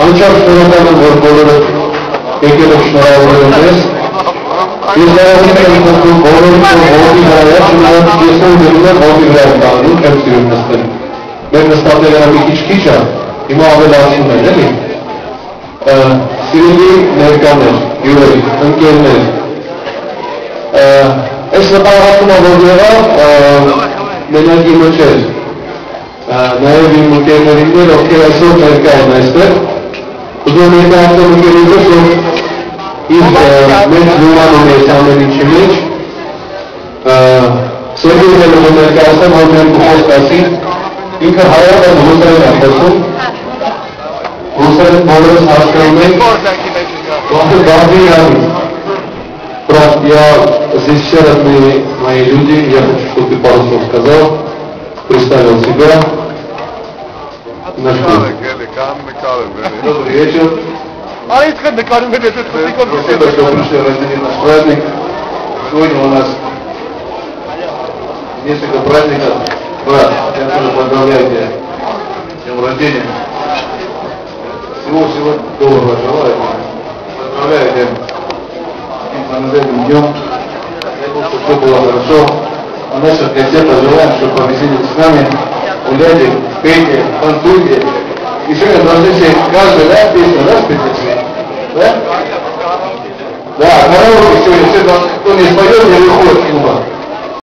Անչափ շնորհակալ եմ, որ բոլորը եկել եք շնորհավորել մեզ։ Ես նայում եմ բոլորին, որ ոտի վրա է, ես նույն դնում եմ ոտի վրա եմ տանում, չեմ սիրում նստել։ Մեր նստատեղը մի քիչ է, հիմա ավելացնում են, էլի։ Սիրելի ներկաներ, հյուրեր, ընկերներ, այս նպատակումը որ եղավ, մենակ իմը չէր, նաև իմ ընկերներին, ովքեր այսօր ներկա են այստեղ, ուզում ներկայացնել ընկերներս, որ իր մեծ նույնանում է ամեն ինչի մեջ, Սերգեյ Մելովը ներկայացնել, որ մեր խոսք ասի, ինքը հայապ են ռուսերեն է խոսում, ռուսերեն բոլորս հասկանում ենք, ոնց Բաբիրյանի. Я здесь вчера мои люди, я хочу, чтобы ты пару слов сказал, представил себя. Добрый вечер. Спасибо, что пришли разделить наш праздник. Сегодня у нас несколько праздников. Брат, я тоже поздравляю тебя с днем рождения. Всего доброго желаю. Поздравляю тебя с этим днем. Я думаю, что все было хорошо. А наших гостей пожелаем, чтобы повеселились с нами. Гуляйте, пейте, танцуйте. И сегодня должны все, каждый, да, песню, да, спеть? Да? Да, караоке сегодня все, кто не споет, не выходит с клуба.